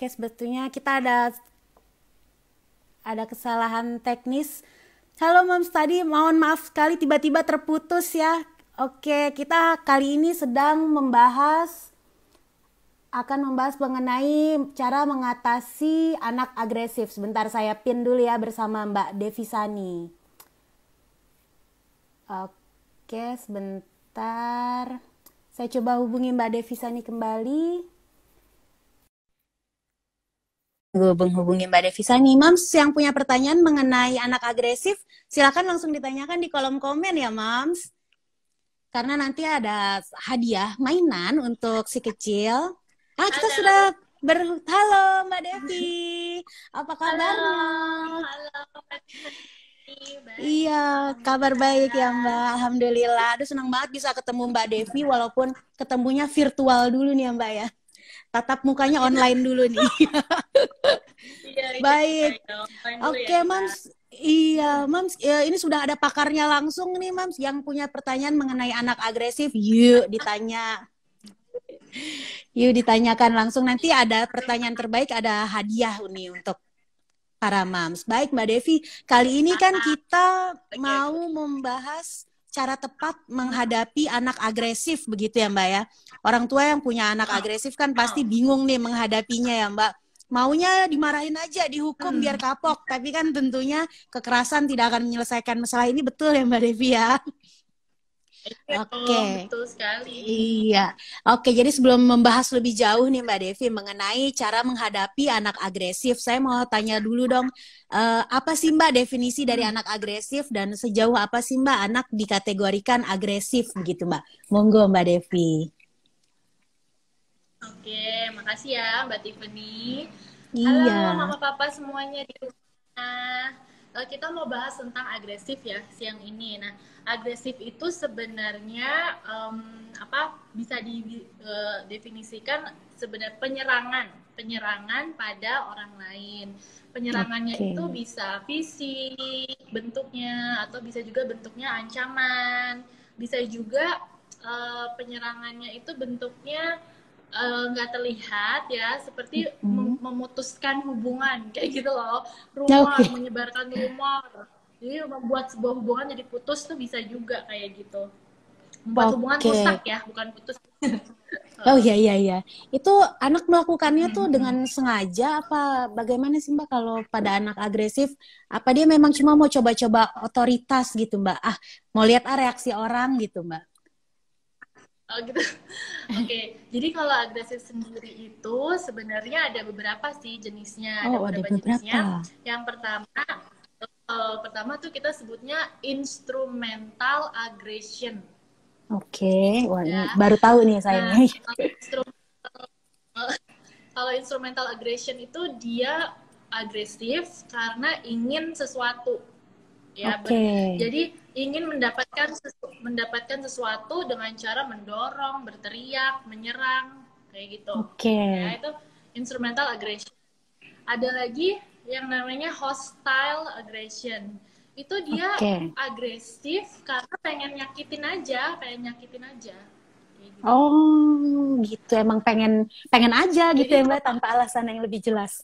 Oke, sebetulnya kita ada kesalahan teknis. Halo Moms, tadi mohon maaf sekali tiba-tiba terputus ya. Oke, kita kali ini akan membahas mengenai cara mengatasi anak agresif. Sebentar saya pin dulu ya bersama Mbak Devisani. Oke, sebentar. Saya coba hubungi Mbak Devisani kembali. Menghubungi Mbak Devisani. Mams yang punya pertanyaan mengenai anak agresif, silakan langsung ditanyakan di kolom komen ya, Mams. Karena nanti ada hadiah mainan untuk si kecil. Kita sudah halo Mbak Devi. Apa kabarnya? Halo. Iya, kabar baik ya Mbak. Alhamdulillah. Aduh, senang banget bisa ketemu Mbak Devi walaupun ketemunya virtual dulu nih ya Mbak ya. Tatap mukanya online dulu nih. Baik. Oke, Mams. Iya, Mams. Ini sudah ada pakarnya langsung nih, Mams. Yang punya pertanyaan mengenai anak agresif, yuk ditanya. Yuk ditanyakan langsung. Nanti ada pertanyaan terbaik, ada hadiah nih untuk para Mams. Baik, Mbak Devi. Kali ini kan kita mau membahas cara tepat menghadapi anak agresif, begitu ya, Mbak ya. Orang tua yang punya anak agresif kan pasti bingung nih menghadapinya ya, Mbak. Maunya dimarahin aja, dihukum biar kapok. Tapi kan tentunya kekerasan tidak akan menyelesaikan masalah ini. Betul ya Mbak Devi ya? Oke. Betul sekali. Iya. Oke, jadi sebelum membahas lebih jauh nih Mbak Devi mengenai cara menghadapi anak agresif, saya mau tanya dulu dong, apa sih Mbak definisi dari anak agresif dan sejauh apa sih Mbak anak dikategorikan agresif begitu Mbak? Monggo Mbak Devi. Oke, makasih ya Mbak Tiffany. Iya. Halo Mama Papa semuanya di rumah. Kita mau bahas tentang agresif ya siang ini. Nah, agresif itu sebenarnya bisa didefinisikan sebenarnya penyerangan pada orang lain. Penyerangannya itu bisa fisik bentuknya atau bisa juga bentuknya ancaman. Bisa juga penyerangannya itu bentuknya nggak terlihat ya, seperti memutuskan hubungan kayak gitu loh, menyebarkan rumor, jadi membuat sebuah hubungan jadi putus tuh bisa juga kayak gitu, membuat hubungan rusak ya, bukan putus. Oh iya. Itu anak melakukannya tuh dengan sengaja apa bagaimana sih Mbak kalau pada anak agresif? Apa dia memang cuma mau coba-coba otoritas gitu Mbak? Mau lihat reaksi orang gitu Mbak? Oh gitu. Oke, jadi kalau agresif sendiri itu sebenarnya ada beberapa sih jenisnya, ada beberapa jenisnya. Yang pertama tuh kita sebutnya instrumental aggression. Oke, wah ya. Baru tahu nih saya nih. Kalau instrumental aggression itu dia agresif karena ingin sesuatu, ya. Jadi ingin mendapatkan sesuatu dengan cara mendorong, berteriak, menyerang, kayak gitu. Ya, itu instrumental aggression. Ada lagi yang namanya hostile aggression. Itu dia agresif karena pengen nyakitin aja. Gitu. Oh, gitu. Emang pengen aja gitu ya Mbak, tanpa alasan yang lebih jelas.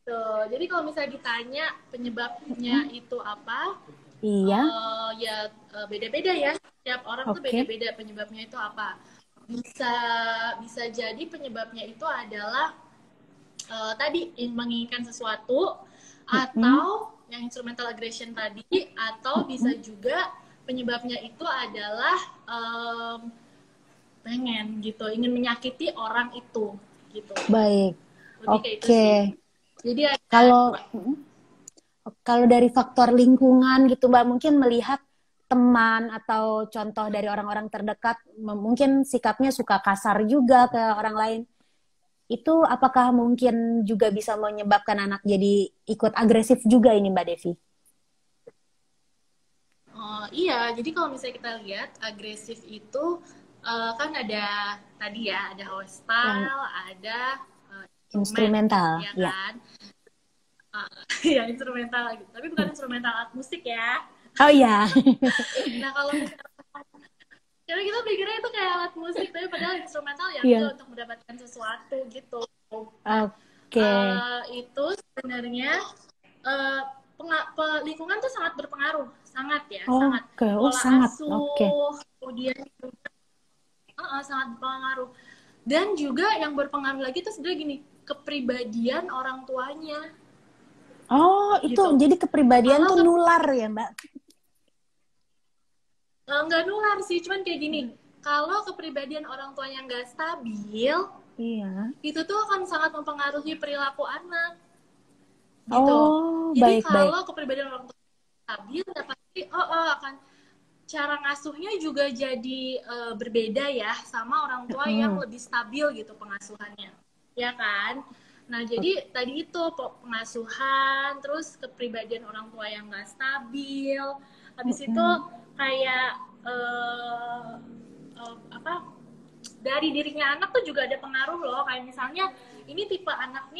Tuh, jadi kalau misalnya ditanya penyebabnya itu apa, iya, beda-beda ya. Setiap orang tuh beda-beda penyebabnya itu apa. Bisa jadi penyebabnya itu adalah tadi menginginkan sesuatu, atau yang instrumental aggression tadi, atau bisa juga penyebabnya itu adalah ingin menyakiti orang itu gitu. Baik. Oke. Jadi kalau dari faktor lingkungan gitu Mbak, mungkin melihat teman atau contoh dari orang-orang terdekat mungkin sikapnya suka kasar juga ke orang lain. Itu apakah mungkin juga bisa menyebabkan anak jadi ikut agresif juga ini Mbak Devi? Iya, jadi kalau misalnya kita lihat agresif itu kan ada tadi ya, ada hostile, ada instrumental, ya kan? Ya instrumental, tapi bukan instrumental alat musik ya. Oh iya. Nah Karena kita pikirnya itu kayak alat musik, tapi padahal instrumental ya Iya. enggak, untuk mendapatkan sesuatu gitu. Oke. Itu sebenarnya lingkungan tuh sangat berpengaruh, sangat ya, sangat. Oke. Oh, Pola sangat. Oke. asuh, kemudian sangat berpengaruh. Dan juga yang berpengaruh lagi tuh sebenarnya gini, kepribadian orang tuanya Oh, itu gitu. jadi kepribadian Kalau tuh nular ya, Mbak? nggak nular sih, cuman kayak gini, kalau kepribadian orang tuanya nggak stabil, Iya. itu tuh akan sangat mempengaruhi perilaku anak gitu. Oh, Jadi baik-baik. kalau kepribadian orang tua stabil, ya pasti akan cara ngasuhnya juga jadi berbeda ya sama orang tua yang Mm. lebih stabil gitu pengasuhannya, ya kan? Nah jadi tadi itu pengasuhan, terus kepribadian orang tua yang nggak stabil, habis itu Mm. kayak apa, dari dirinya anak tuh juga ada pengaruh loh, kayak misalnya ini tipe anak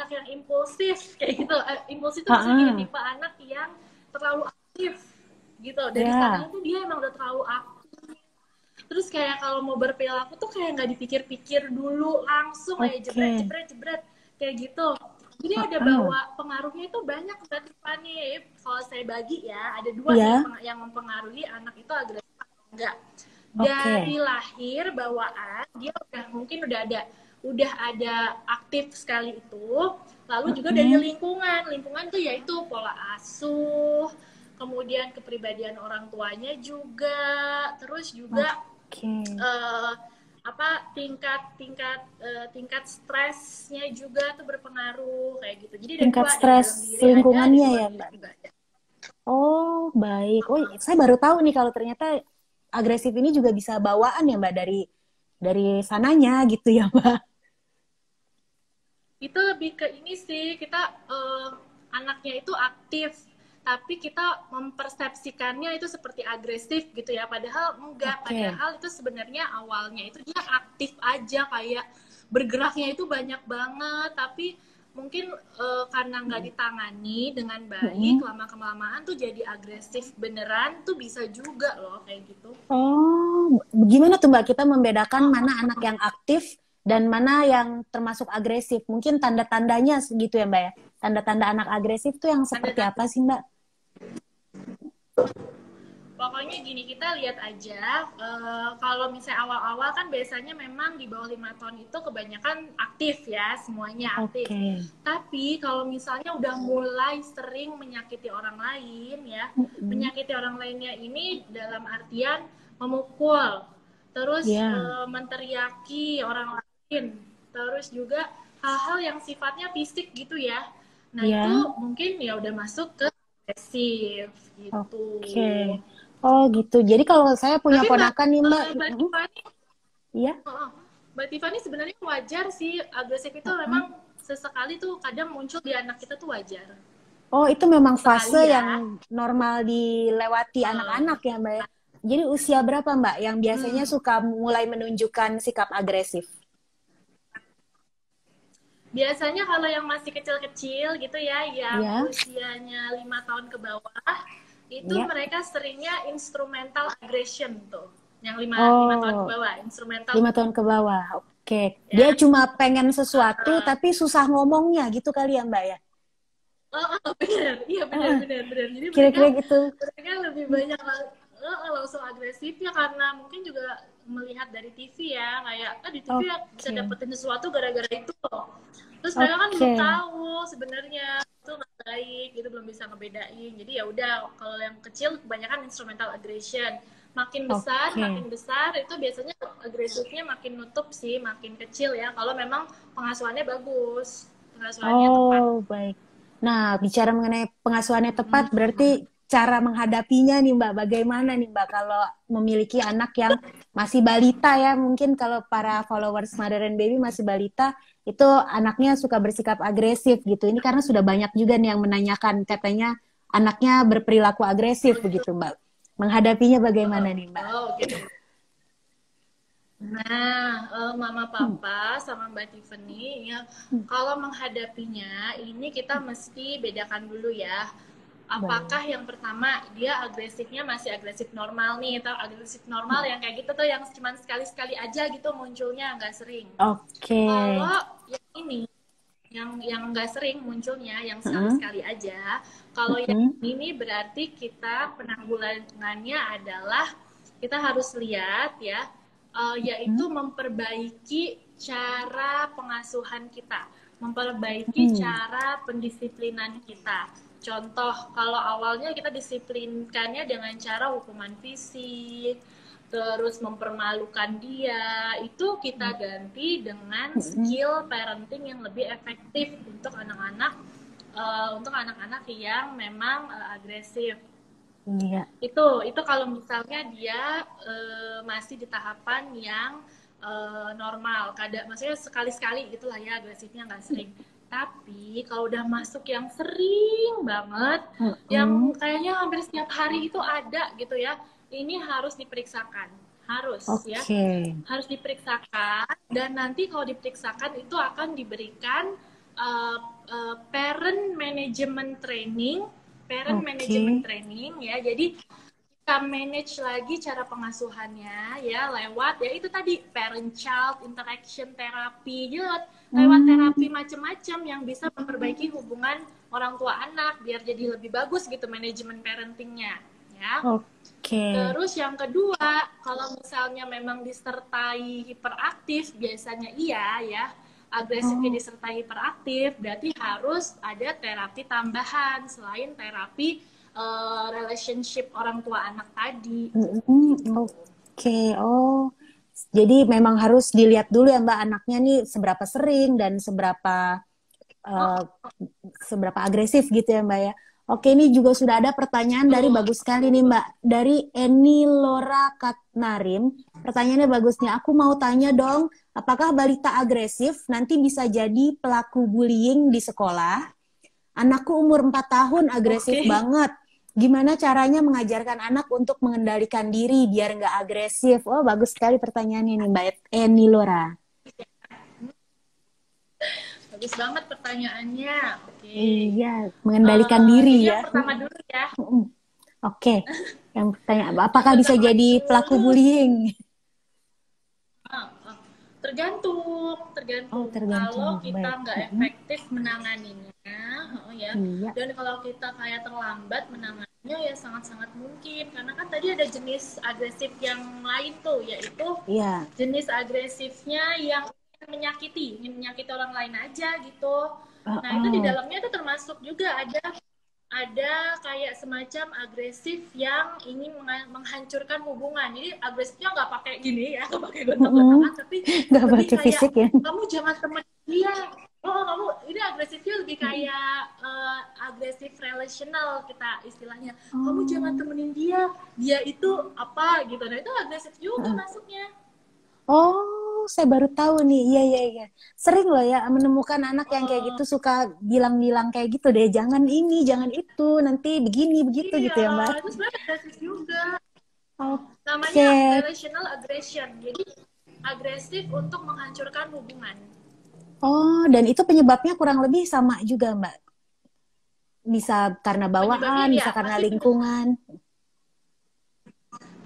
yang impulsif kayak gitu. Impulsif itu maksudnya gini, Ah, tipe anak yang terlalu aktif gitu, dari ya. sananya tuh dia emang udah terlalu aktif, terus kayak kalau mau berperilaku tuh kayak nggak dipikir-pikir dulu, langsung kayak jebret Oke. jebret jebret kayak gitu. Jadi ada Ah, bawa pengaruhnya itu banyak Mbak Tiffany. Kalau saya bagi ya, ada dua nih ya. yang mempengaruhi anak itu agresif atau enggak. Oke. Dari lahir bawaan dia udah ada aktif sekali itu. Lalu juga dari Mm. lingkungan tuh yaitu pola asuh, kemudian kepribadian orang tuanya juga, terus juga Oke. eh, tingkat stresnya juga tuh berpengaruh kayak gitu. Jadi ada Tingkat dua, dari stres dalam diri ada, di lingkungannya luar ya, diri Mbak? juga ada. Oh, baik. Oh, saya baru tahu nih kalau ternyata agresif ini juga bisa bawaan ya, Mbak, dari sananya gitu ya, Mbak. Itu lebih ke ini sih, kita anaknya itu aktif tapi kita mempersepsikannya itu seperti agresif gitu ya, padahal enggak, Oke. padahal itu sebenarnya awalnya itu dia aktif aja, kayak bergeraknya itu banyak banget, tapi mungkin karena nggak ditangani dengan baik, Mm. lama kelamaan tuh jadi agresif beneran, tuh bisa juga loh kayak gitu. Oh, gimana tuh Mbak kita membedakan mana anak yang aktif dan mana yang termasuk agresif? Mungkin tanda-tandanya segitu ya Mbak ya. Tanda-tanda anak agresif tuh yang seperti Tanda-tanda apa sih Mbak? Pokoknya gini, kita lihat aja, kalau misalnya awal-awal kan biasanya memang di bawah 5 tahun itu kebanyakan aktif ya, semuanya aktif. Oke. Tapi kalau misalnya udah mulai sering menyakiti orang lain ya, Mm-mm. menyakiti orang lainnya ini dalam artian memukul, terus Ya, menteriaki orang lain, terus juga hal-hal yang sifatnya fisik gitu ya. Nah itu ya. mungkin ya udah masuk ke agresif gitu. Oke. Oh gitu. Jadi kalau saya punya Tapi ponakan nih Mbak, Mbak Tiffany, iya. Mbak Tiffany sebenarnya wajar sih, agresif itu Heeh. memang sesekali tuh kadang muncul di anak kita tuh wajar. Oh itu memang fase Sesekali yang ya. normal dilewati anak-anak Uh, ya Mbak ya. Jadi usia berapa Mbak yang biasanya hmm. suka mulai menunjukkan sikap agresif? Biasanya kalau yang masih kecil-kecil gitu ya, yang Ya, usianya 5 tahun ke bawah, itu ya. mereka seringnya instrumental aggression tuh. Yang lima tahun ke Oh, bawah, instrumental 5 tahun ke bawah. Oke. Dia ya. cuma pengen sesuatu Uh, tapi susah ngomongnya gitu kali ya Mbak ya. benar, iya benar Heeh, benar benar. Jadi mereka kira-kira gitu. mereka lebih banyak langsung agresif ya, karena mungkin juga melihat dari TV ya, kayak di TV ya bisa Oke. dapetin sesuatu gara-gara itu loh. Terus mereka kan Oke. belum tahu sebenarnya itu nggak baik, gitu belum bisa ngebedain. Jadi ya udah, kalau yang kecil kebanyakan instrumental aggression. Oke. Makin besar itu biasanya agresifnya makin nutup sih, makin kecil ya. Kalau memang pengasuhannya bagus, pengasuhannya tepat. Oh, baik. Nah, bicara mengenai pengasuhannya tepat, berarti cara menghadapinya nih Mbak, bagaimana nih Mbak kalau memiliki anak yang masih balita ya, mungkin kalau para followers Mother and Baby masih balita, itu anaknya suka bersikap agresif gitu. Ini karena sudah banyak juga nih yang menanyakan, katanya anaknya berperilaku agresif begitu Mbak. Menghadapinya bagaimana nih Mbak? Oh, oke. Okay. Nah, Mama Hmm. Papa sama Mbak Tiffany ya, kalau menghadapinya ini kita mesti bedakan dulu ya. Apakah yang pertama dia agresifnya masih agresif normal nih, atau agresif normal yang kayak gitu tuh yang cuma sekali-sekali aja gitu munculnya, nggak sering. Oke. Kalau yang ini, yang nggak sering munculnya, yang sekali-sekali aja. Kalau yang ini berarti kita penanggulangannya adalah kita harus lihat ya, yaitu memperbaiki cara pengasuhan kita, memperbaiki cara pendisiplinan kita. Contoh, kalau awalnya kita disiplinkannya dengan cara hukuman fisik, terus mempermalukan dia, itu kita ganti dengan skill parenting yang lebih efektif untuk anak-anak yang memang agresif. Iya. Itu kalau misalnya dia masih di tahapan yang normal, maksudnya sekali-sekali gitulah ya, agresifnya nggak sering. Tapi kalau udah masuk yang sering banget, yang kayaknya hampir setiap hari itu ada gitu ya, ini harus diperiksakan, ya, harus diperiksakan. Dan nanti kalau diperiksakan itu akan diberikan parent management training ya. Jadi kita manage lagi cara pengasuhannya ya lewat ya itu tadi parent child interaction therapy, lewat terapi macam-macam yang bisa memperbaiki hubungan orang tua anak biar jadi lebih bagus gitu manajemen parentingnya ya. Terus yang kedua, kalau misalnya memang disertai hiperaktif, biasanya iya ya, agresifnya disertai hiperaktif, berarti harus ada terapi tambahan selain terapi relationship orang tua anak tadi. Jadi memang harus dilihat dulu ya Mbak, anaknya nih seberapa sering dan seberapa agresif gitu ya Mbak ya. Oke, ini juga sudah ada pertanyaan dari bagus sekali nih Mbak. Dari Eni Lora Katnarim. Pertanyaannya bagus nih. Aku mau tanya dong, apakah balita agresif nanti bisa jadi pelaku bullying di sekolah? Anakku umur 4 tahun agresif banget. Gimana caranya mengajarkan anak untuk mengendalikan diri biar nggak agresif? Oh, bagus sekali pertanyaannya nih Mbak Eni Lora. Bagus banget pertanyaannya. Iya, mengendalikan diri ya. Yang pertama dulu ya. Yang tanya apakah bisa jadi pelaku bullying? Tergantung. Kalau kita nggak efektif menanganinya, ya. Dan kalau kita kayak terlambat menanganinya ya sangat-sangat mungkin. Karena kan tadi ada jenis agresif yang lain tuh, yaitu jenis agresifnya yang ingin menyakiti orang lain aja gitu. Nah itu di dalamnya itu termasuk juga ada kayak semacam agresif yang ingin menghancurkan hubungan. Jadi agresifnya nggak pakai gini ya, nggak pakai gontok-gontokan, tapi lebih kayak fisik, ya? Kamu jangan temenin dia. Kamu ini agresifnya lebih kayak agresif relational kita istilahnya. Kamu jangan temenin dia itu apa gitu. Nah itu agresif juga masuknya. Oh, saya baru tahu nih. Iya. Sering loh ya menemukan anak yang kayak gitu suka bilang-bilang kayak gitu deh. Jangan ini, jangan itu. Nanti begini, begitu gitu ya Mbak. Itu sebenarnya agresif juga. Namanya relational aggression. Jadi agresif untuk menghancurkan hubungan. Oh, dan itu penyebabnya kurang lebih sama juga Mbak. Bisa karena bawaan, bisa karena lingkungan.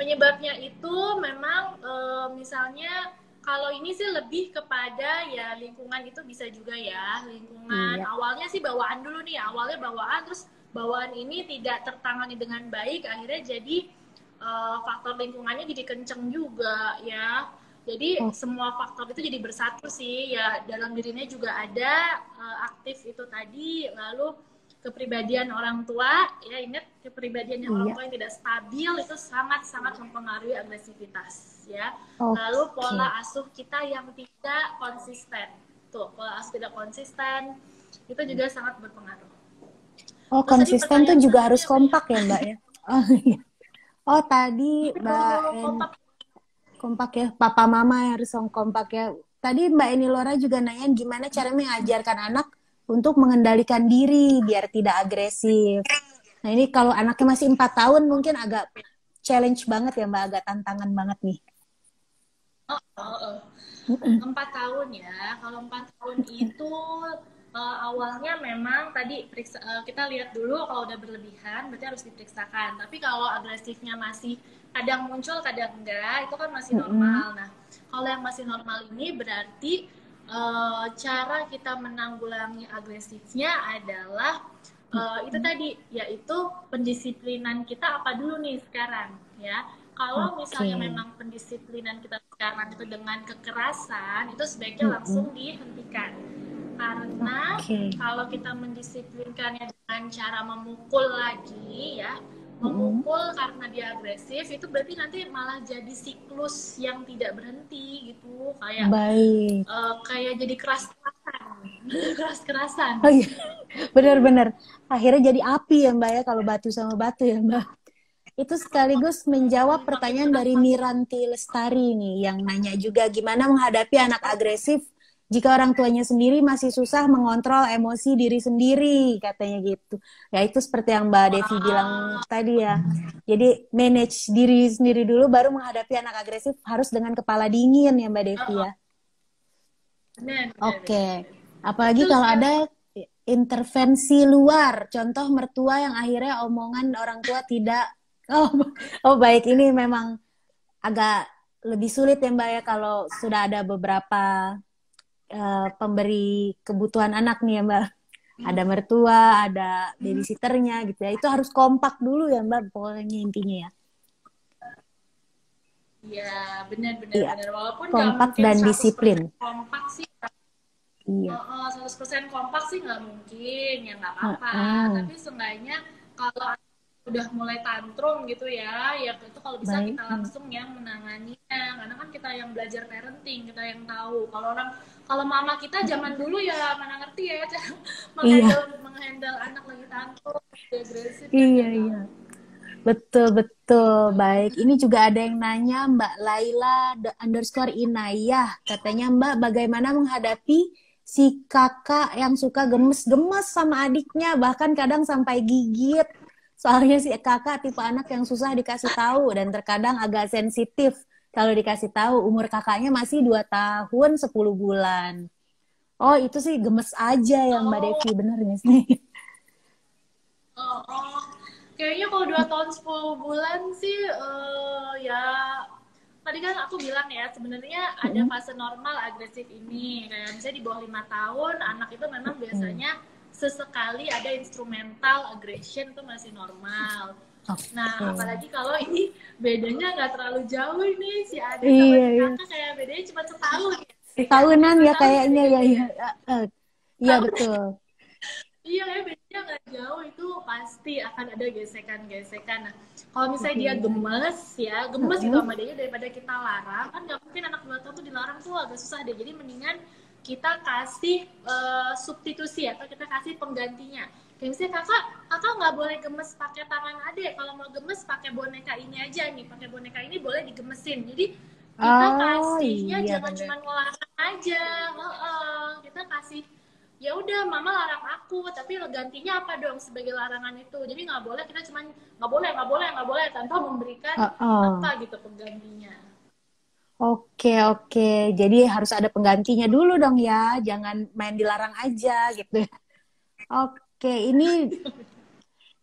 Penyebabnya itu memang misalnya kalau ini sih lebih kepada ya lingkungan, itu bisa juga ya lingkungan. Awalnya sih bawaan dulu nih, terus bawaan ini tidak tertangani dengan baik, akhirnya jadi faktor lingkungannya jadi kenceng juga ya. Jadi semua faktor itu jadi bersatu sih ya, dalam dirinya juga ada aktif itu tadi, lalu kepribadian orang tua ya, ingat kepribadian orang tua yang tidak stabil itu sangat-sangat mempengaruhi agresivitas ya. Lalu pola asuh kita yang tidak konsisten, pola asuh tidak konsisten itu juga sangat berpengaruh. Konsisten tuh juga harus kompak ya Mbak ya. Tadi Mbak kompak ya, papa mama harus kompak ya. Tadi Mbak Eni Lora juga nanya gimana cara mengajarkan anak untuk mengendalikan diri biar tidak agresif. Nah ini kalau anaknya masih 4 tahun mungkin agak challenge banget ya Mbak, agak tantangan banget nih. 4 tahun ya, kalau 4 tahun itu awalnya memang tadi kita lihat dulu kalau udah berlebihan berarti harus diperiksakan. Tapi kalau agresifnya masih kadang muncul kadang enggak, itu kan masih Mm-mm. normal. Nah, kalau yang masih normal ini berarti cara kita menanggulangi agresifnya adalah itu tadi, yaitu pendisiplinan kita apa dulu nih sekarang ya. Kalau Oke. misalnya memang pendisiplinan kita sekarang itu dengan kekerasan, itu sebaiknya Mm-mm. langsung dihentikan. Karena Oke. kalau kita mendisiplinkannya dengan cara memukul lagi ya, Mm-mm. memukul karena dia agresif, itu berarti nanti malah jadi siklus yang tidak berhenti gitu, kayak Baik. kayak jadi keras-kerasan, keras-kerasan. Oh iya, benar-benar. Akhirnya jadi api ya Mbak ya kalau batu sama batu ya Mbak. Itu sekaligus menjawab Makin pertanyaan keras dari makin Miranti Lestari nih yang nanya juga gimana menghadapi anak agresif jika orang tuanya sendiri masih susah mengontrol emosi diri sendiri katanya gitu. Ya itu seperti yang Mbak Devi bilang wah, tadi ya. Jadi manage diri sendiri dulu baru menghadapi anak agresif harus dengan kepala dingin ya Mbak Devi ya. benar benar benar Oke. benar. Apalagi Betul kalau sekali. ada intervensi luar, contoh mertua yang akhirnya omongan orang tua tidak. Oh, oh baik, ini memang agak lebih sulit ya Mbak ya kalau sudah ada beberapa pemberi kebutuhan anak nih ya Mbak. Ada mertua, ada babysitternya gitu ya. Itu harus kompak dulu ya Mbak, pokoknya intinya ya. Iya, benar benar Iya, benar. Walaupun nggak kompak mungkin dan 100% disiplin. kompak sih. Iya. 100% kompak sih nggak mungkin, ya nggak apa-apa. Heeh. Tapi seenggaknya kalau udah mulai tantrum gitu ya, ya itu kalau bisa Baik. kita langsung yang menanganinya. Karena kan kita yang belajar parenting, kita yang tahu. Kalau mama kita zaman dulu ya mana ngerti ya cara Iya, menghandle anak lagi tantrum, lagi agresif kan iya, nggak iya. tahu. Betul, betul. Gitu. Baik. Ini juga ada yang nanya Mbak Laila underscore Inayah. Katanya Mbak bagaimana menghadapi si kakak yang suka gemes-gemes sama adiknya, bahkan kadang sampai gigit. Soalnya si kakak tipe anak yang susah dikasih tahu dan terkadang agak sensitif. Kalau dikasih tahu umur kakaknya masih 2 tahun 10 bulan. Oh, itu sih gemes aja ya Mbak Oh, Devi, bener nggak sih? oh. Kayaknya kalau 2 tahun 10 bulan sih ya tadi kan aku bilang ya sebenarnya ada fase normal agresif ini kayak misalnya di bawah 5 tahun anak itu memang biasanya sesekali ada instrumental aggression itu masih normal. Nah Oke. apalagi kalau ini bedanya nggak terlalu jauh ini si adik sama Iya, si iya. kakak kayak bedanya cuma setahun ya Tahunan ya setahun ya kayaknya ya, bedanya ya. ya Eh, iya setahun. betul. Iya ya bedanya nggak jauh itu pasti akan ada gesekan-gesekan. Nah kalau misalnya dia Iya. gemes ya gemes gitu Heeh. sama dia daripada kita larang kan nggak mungkin anak 2 tahun tuh dilarang tuh agak susah deh. Jadi mendingan kita kasih substitusi atau kita kasih penggantinya. Kayak misalnya kakak nggak boleh gemes pakai tangan adik. Kalau mau gemes pakai boneka ini aja nih. Pakai boneka ini boleh digemesin. Jadi kita Oh kasihnya iya jangan benar. cuma ngelarang aja. Kita kasih ya udah mama larang aku tapi gantinya apa dong sebagai larangan itu jadi nggak boleh kita cuma nggak boleh tanpa memberikan apa Oh, gitu penggantinya. oke oke. Jadi harus ada penggantinya dulu dong ya. Jangan main dilarang aja gitu. Oke, ini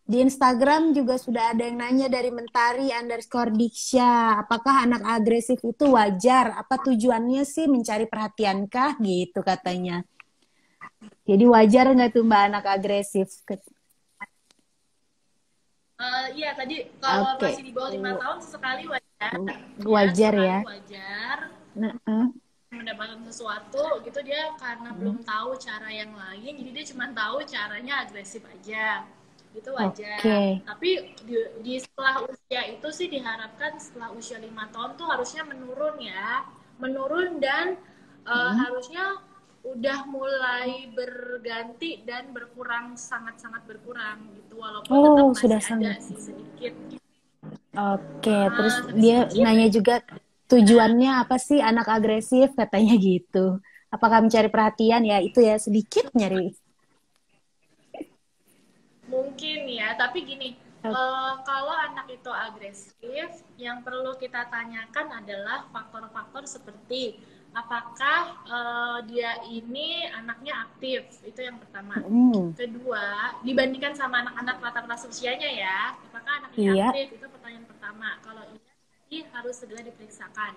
di Instagram juga sudah ada yang nanya dari Mentari underscore Diksya. Apakah anak agresif itu wajar? Apa tujuannya sih mencari perhatian kah? Gitu katanya. Jadi wajar nggak tuh Mbak anak agresif? Iya tadi kalau Oke, masih di bawah 5 tahun sesekali wajar ya wajar sesekali ya. wajar Nah, mendapatkan sesuatu gitu dia karena belum tahu cara yang lain jadi dia cuma tahu caranya agresif aja itu wajar oke. tapi di setelah usia itu sih diharapkan setelah usia 5 tahun tuh harusnya menurun ya menurun dan harusnya udah mulai berganti dan berkurang sangat-sangat berkurang gitu walaupun tetap Oh, sudah masih ada sangat. sih sedikit Oke, terus tapi dia sedikit nanya aja. juga tujuannya apa sih anak agresif katanya gitu. Apakah mencari perhatian ya itu ya sedikit nyari. Mungkin ya, tapi gini, kalau anak itu agresif, yang perlu kita tanyakan adalah faktor-faktor seperti apakah dia ini anaknya aktif, itu yang pertama. Kedua, dibandingkan sama anak-anak rata-rata usianya ya, apakah anak ini Iya. aktif, itu pertanyaan pertama. Kalau iya, harus segera diperiksakan.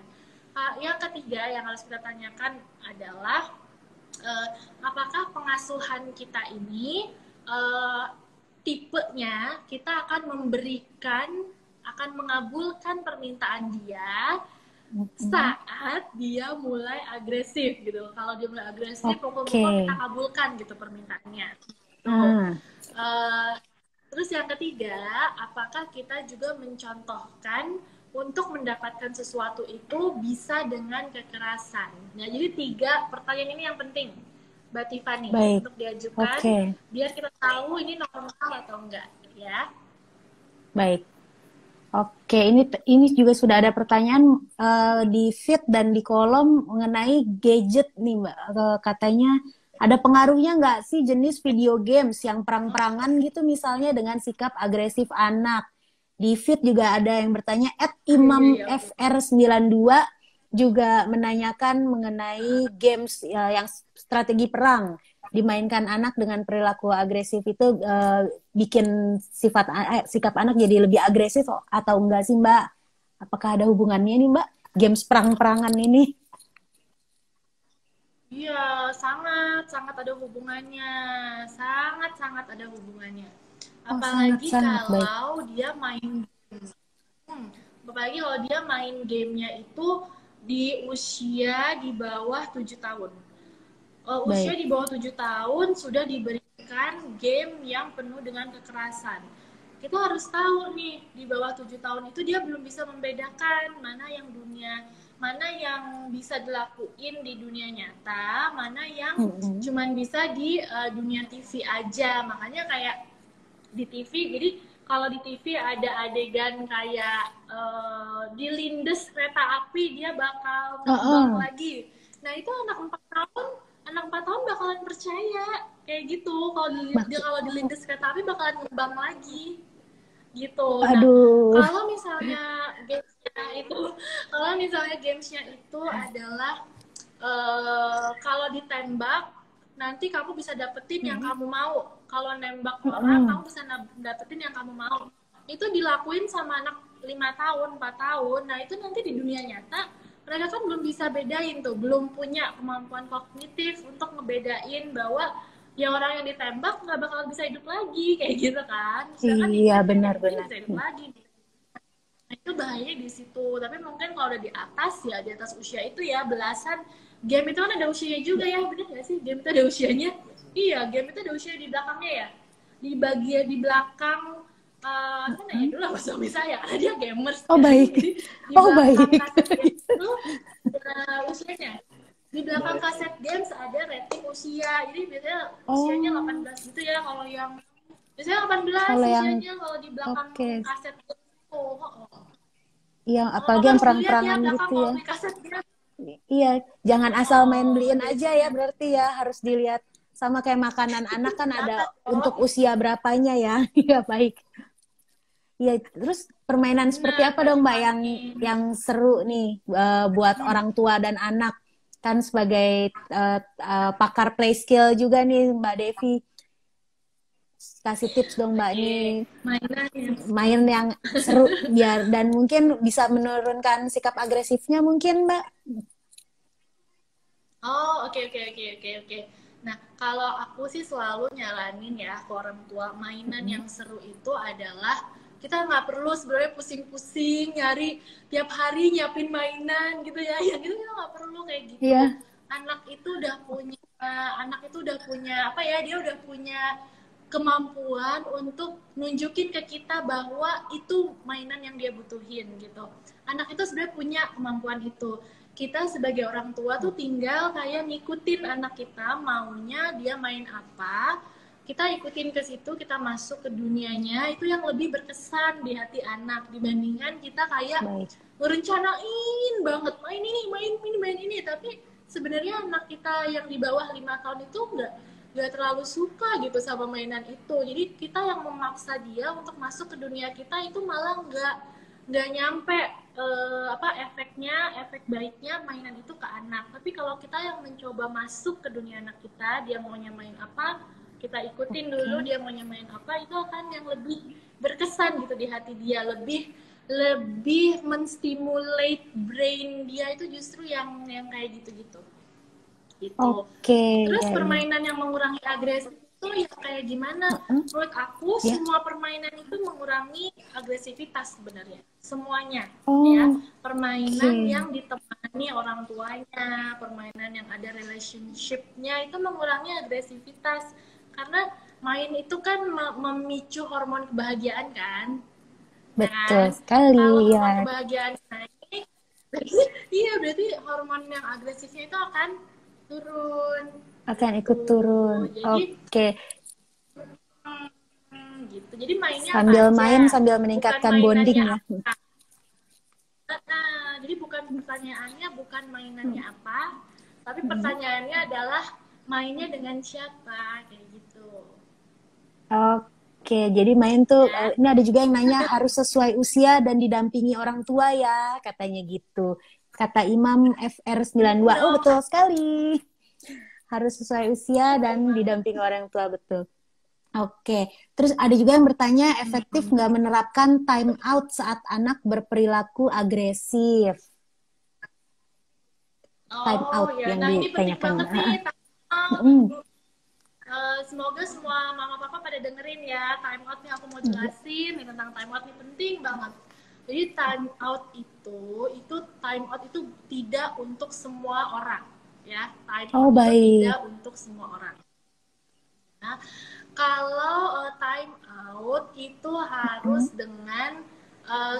Yang ketiga yang harus kita tanyakan adalah apakah pengasuhan kita ini tipenya kita akan mengabulkan permintaan dia saat dia mulai agresif gitu. Kalau dia mulai agresif, pokok-pokok kita kabulkan gitu permintaannya. Terus yang ketiga, apakah kita juga mencontohkan untuk mendapatkan sesuatu itu bisa dengan kekerasan. Nah, jadi 3 pertanyaan ini yang penting, Mbak Tiffany, untuk diajukan, biar kita tahu ini normal atau enggak, ya. Baik. Oke, ini juga sudah ada pertanyaan di feed dan di kolom mengenai gadget nih, Mbak. Katanya ada pengaruhnya nggak sih jenis video games yang perang-perangan gitu misalnya dengan sikap agresif anak? Di feed juga ada yang bertanya, @imamfr92 juga menanyakan mengenai games yang strategi perang dimainkan anak dengan perilaku agresif itu bikin sikap anak jadi lebih agresif atau enggak sih, Mbak? Apakah ada hubungannya nih, Mbak? Games perang-perangan ini? Iya, sangat ada hubungannya. Sangat ada hubungannya. Apalagi kalau dia main game. Apalagi kalau dia main gamenya itu di usia di bawah 7 tahun. Usia di bawah 7 tahun sudah diberikan game yang penuh dengan kekerasan. Kita harus tahu nih, di bawah 7 tahun itu dia belum bisa membedakan mana yang bisa dilakuin di dunia nyata, mana yang cuman bisa di dunia TV aja. Makanya kayak di TV, jadi kalau di TV ada adegan kayak dilindes kereta api, dia bakal terbang lagi. Nah, itu anak 4 tahun bakalan percaya kayak gitu. Kalau dilindes kereta api bakalan terbang lagi gitu. Nah, kalau misalnya gamesnya itu adalah kalau ditembak nanti kamu bisa dapetin yang kamu mau. Kalau nembak orang kamu bisa dapetin yang kamu mau. Itu dilakuin sama anak 5 tahun, 4 tahun. Nah, itu nanti di dunia nyata mereka kan belum bisa bedain tuh, belum punya kemampuan kognitif untuk ngebedain bahwa ya orang yang ditembak nggak bakal bisa hidup lagi kayak gitu kan. Iya, benar-benar bisa hidup lagi. Nah, itu bahayanya di situ. Tapi mungkin kalau udah di atas usia itu ya belasan, game itu kan ada usianya juga ya, bener nggak sih? Game itu ada usianya. Iya, game itu ada usia di belakangnya ya. Di bagian di belakang kan ya dulu lah suami saya karena dia gamers. Baik. Jadi, di belakang kaset itu usianya. Di belakang kaset games ada rating usia. Jadi biasanya usianya 18 gitu ya kalau yang biasanya 18 usianya kalau di belakang kaset itu. Iya, apalagi yang perang-perangan gitu ya. Iya, jangan asal main beliin aja ya, berarti ya harus dilihat sama kayak makanan anak kan ada untuk usia berapanya ya. Iya, baik. Iya, terus permainan seperti apa dong, Mbak, yang seru nih buat orang tua dan anak, kan sebagai pakar play skill juga nih Mbak Devi. Kasih tips dong, Mbak, nih main yang seru biar dan mungkin bisa menurunkan sikap agresifnya mungkin, Mbak. Oke. Nah, kalau aku sih selalu nyaranin ya ke orang tua, mainan yang seru itu adalah kita nggak perlu sebenarnya pusing-pusing nyari tiap hari nyiapin mainan gitu ya. Yang itu kita nggak perlu kayak gitu. Yeah. Anak itu udah punya apa ya? Dia udah punya kemampuan untuk nunjukin ke kita bahwa itu mainan yang dia butuhin gitu. Anak itu sebenarnya punya kemampuan itu. Kita sebagai orang tua tuh tinggal kayak ngikutin anak kita maunya dia main apa, kita ikutin ke situ, kita masuk ke dunianya, itu yang lebih berkesan di hati anak dibandingkan kita kayak ngerencanain banget main ini, tapi sebenarnya anak kita yang di bawah 5 tahun itu nggak terlalu suka gitu sama mainan itu. Jadi kita yang memaksa dia untuk masuk ke dunia kita itu malah nggak nyampe efek baiknya mainan itu ke anak. Tapi kalau kita yang mencoba masuk ke dunia anak kita, dia maunya main apa, kita ikutin dulu dia maunya main apa, itu akan yang lebih berkesan gitu di hati dia, lebih menstimulate brain dia, itu justru yang kayak gitu-gitu. Gitu. Terus permainan yang mengurangi agresi itu ya kayak gimana? Menurut aku semua permainan itu mengurangi agresivitas sebenarnya. Semuanya ya. Permainan yang ditemani orang tuanya, permainan yang ada relationship-nya itu mengurangi agresivitas. Karena main itu kan memicu hormon kebahagiaan kan? Betul sekali. Kalau hormon kebahagiaan naik, berarti hormon yang agresifnya itu akan turun. Akan ikut turun. Oke. Gitu. Jadi mainnya sambil apa main aja. sambil meningkatkan bonding ya. Jadi bukan pertanyaannya bukan mainannya apa, tapi pertanyaannya adalah mainnya dengan siapa kayak gitu. Oke, jadi main tuh ini ada juga yang nanya harus sesuai usia dan didampingi orang tua ya, katanya gitu. Kata Imam FR92. Oh, betul sekali. Harus sesuai usia dan didampingi orang tua, betul. Oke, terus ada juga yang bertanya efektif nggak menerapkan time out saat anak berperilaku agresif? Time out ya. yang Nah, ini penting ditanyakan. banget nih. Semoga semua mama papa pada dengerin ya. Time out nih aku mau jelasin nih tentang time out, nih penting banget. Jadi time out itu time out itu tidak untuk semua orang ya. Time out itu tidak untuk semua orang. Nah, kalau time out itu harus dengan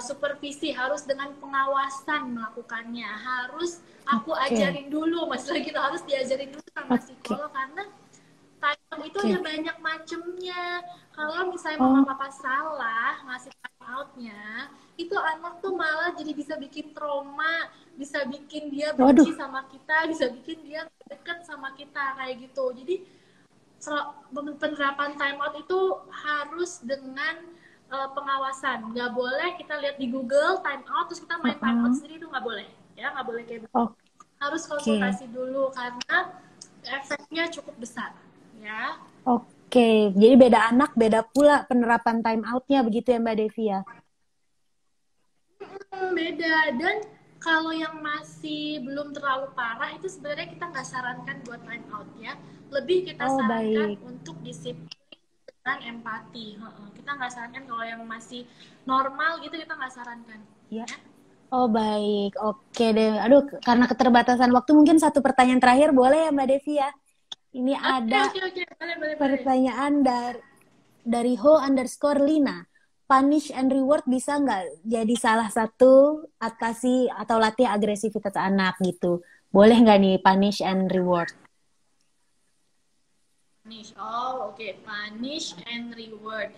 supervisi, harus dengan pengawasan melakukannya, harus aku ajarin dulu, maksudnya kita harus diajarin dulu sama psikolog karena time out itu ada banyak macamnya. Kalau misalnya mama papa salah ngasih time outnya, itu anak tuh malah jadi bisa bikin trauma, bisa bikin dia benci sama kita, bisa bikin dia deket sama kita kayak gitu. Jadi penerapan time out itu harus dengan pengawasan. Nggak boleh kita lihat di Google time out terus kita main time out sendiri, itu nggak boleh ya, nggak boleh kayak gitu. Harus konsultasi dulu karena efeknya cukup besar ya. Oke, jadi beda anak beda pula penerapan time outnya begitu ya Mbak Devi ya? Beda, dan kalau yang masih belum terlalu parah itu sebenarnya kita nggak sarankan buat time out ya. Lebih kita sarankan untuk disiplin dengan empati. Kita nggak sarankan kalau yang masih normal gitu, kita nggak sarankan. Ya. Oh baik, oke deh. Aduh, karena keterbatasan waktu mungkin satu pertanyaan terakhir boleh ya Mbak Devi ya? Ini ada boleh. pertanyaan dari ho_lina. Punish and reward bisa nggak jadi salah satu atasi atau latih agresivitas anak gitu? Boleh nggak nih punish and reward? Punish, punish and reward.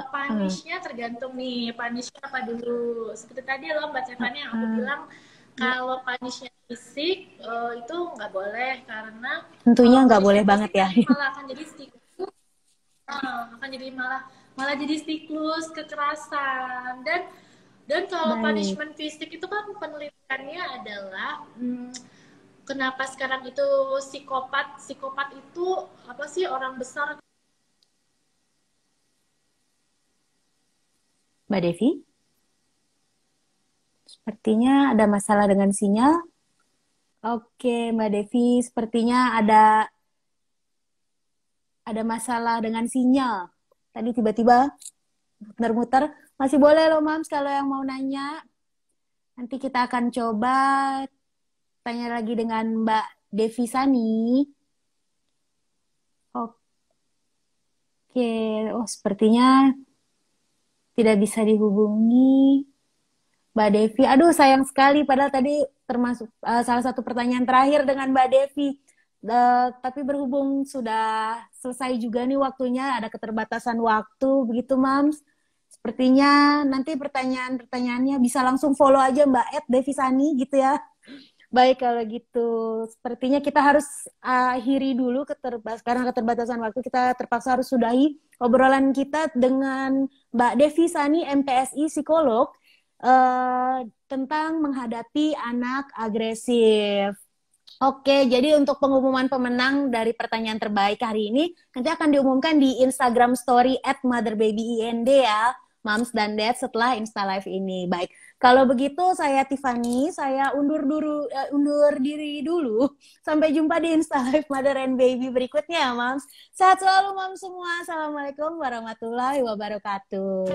Punishnya tergantung nih, punishnya apa dulu. Seperti tadi loh Mbak Stefani yang aku bilang, kalau punishnya fisik itu nggak boleh karena tentunya nggak boleh banget ya. Malah akan jadi siklus, malah jadi siklus kekerasan. Dan kalau punishment fisik itu kan penelitiannya adalah kenapa sekarang itu psikopat itu apa sih, orang besar. Mbak Devi? Sepertinya ada masalah dengan sinyal. Oke, Mbak Devi, sepertinya ada masalah dengan sinyal. Tadi tiba-tiba muter-muter. Masih boleh loh, Mams, kalau yang mau nanya. Nanti kita akan coba tanya lagi dengan Mbak Devi Sani. Oke, sepertinya tidak bisa dihubungi Mbak Devi. Aduh, sayang sekali. Padahal tadi termasuk salah satu pertanyaan terakhir dengan Mbak Devi. Tapi berhubung sudah selesai juga nih waktunya, ada keterbatasan waktu, begitu Mams. Sepertinya nanti pertanyaan-pertanyaannya bisa langsung follow aja Mbak @devisani gitu ya. Baik kalau gitu, sepertinya kita harus akhiri dulu karena keterbatasan waktu, kita terpaksa harus sudahi obrolan kita dengan Mbak Devi Sani, MPSI psikolog. tentang menghadapi anak agresif. Oke, jadi untuk pengumuman pemenang dari pertanyaan terbaik hari ini nanti akan diumumkan di Instagram Story @motherbabyInd ya, Moms dan Dad setelah Insta Live ini. Baik, kalau begitu saya Tiffany, saya undur diri dulu. Sampai jumpa di Insta Live Mother and Baby berikutnya, Moms. Sehat selalu, Moms semua. Assalamualaikum warahmatullahi wabarakatuh.